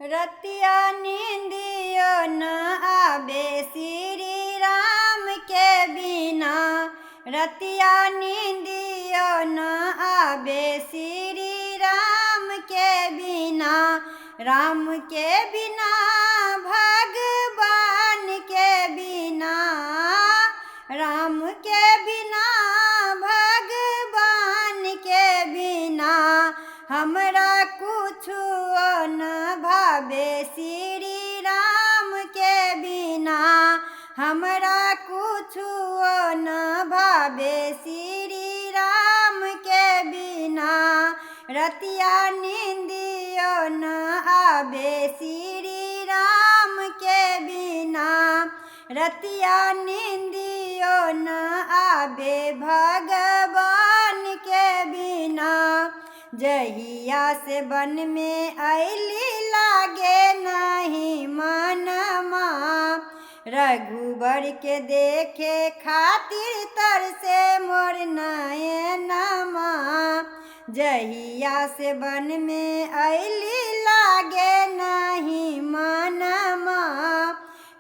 रतिया नींदियो न आवे श्री राम के बिना। रतिया नींदियो न आवे श्री राम के बिना। राम के बिना भगवान के बिना। राम के बिना भगवान के बिना। हमरा कुछु न भावे श्री राम के बिना। हमरा कुछु न भावे श्री राम के बिना। रतिया नींदियो न आवे श्री राम के बिना। रतिया नींदियो न आवे भगवान के बिना। जहिया से वन में अइली लागे नहीं मनमा। रघुबर के देखे खातिर तरसे मोर नयनमा। जहिया से वन में अइली लागे नहीं मनमा।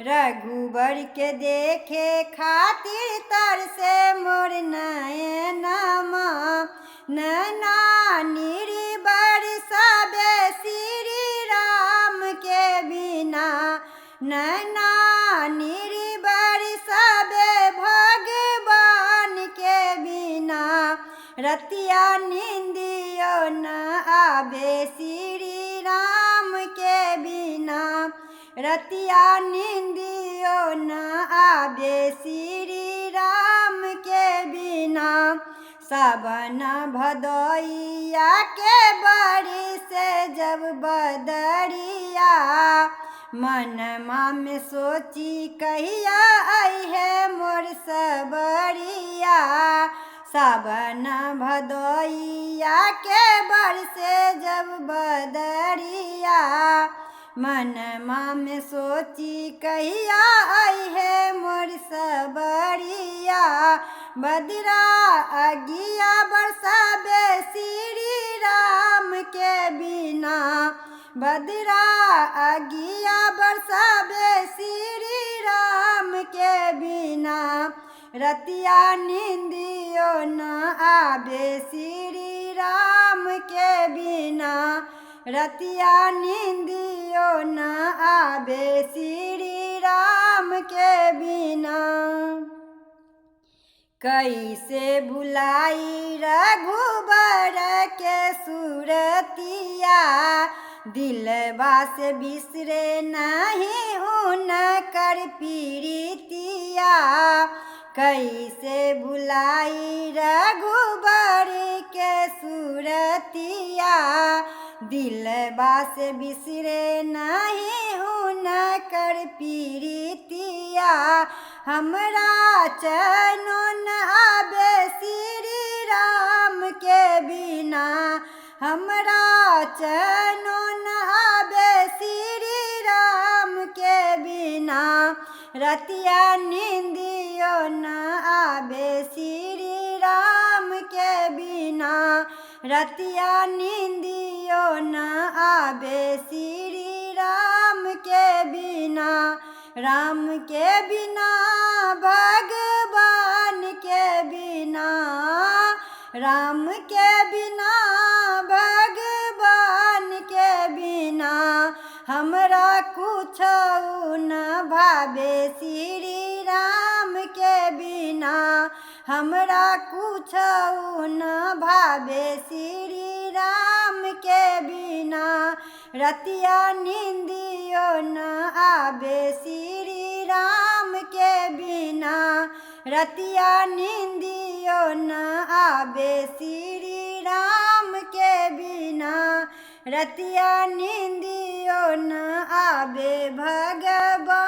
रघुबर के देखे खातिर तरसे मोर नयनमा। नैना निर्बल सबे श्री राम के बिना। नैना निर्बल सबे भगवान के बिना। रतिया नींदियो न आवे श्री राम के बिना। रतिया नींदियो न आवे श्री राम के बिना। सावन भदोइया के बड़ी से जब बदरिया। मनमा में सोची कहिया आई है मोर सबरिया। सावन भदोइया के बड़ी से जब बदरिया। मनमा में सोची कहिया आई है मोर सबरिया। बदरा अगिया बरसावे श्री राम के बिना। बदरा अगिया बरसावे श्री राम के बिना। रतिया नींदियो न आवे श्री राम के बिना। रतिया नींदियो न आवे श्री राम के बिना। कैसे भुलाई रघुबर के सूरतिया। दिलवा से बिसरे नहीं हुनकर पीरितिया। कैसे भुलाई रघुबर के सूरतिया। दिलवा से बिसरे नहीं हुनकर पीरितिया। हमरा चैनो न आवे श्री राम के बिना। हमरा चैनो न आवे श्री राम के बिना। रतिया नींदियो न आवे श्री राम के बिना। रतिया नींदियो न आवे श्री राम के बिना। राम के बिना भगवान के बिना। राम के बिना भगवान के बिना। हमरा कुछो न भावे श्री राम के बिना। हमरा कुछो न भावे श्री राम के बिना। रतिया नींदियो न आवे श्री राम के बिना। रतिया नींदियो न आवे श्री राम के बिना। रतिया नींदियो न आवे भगवान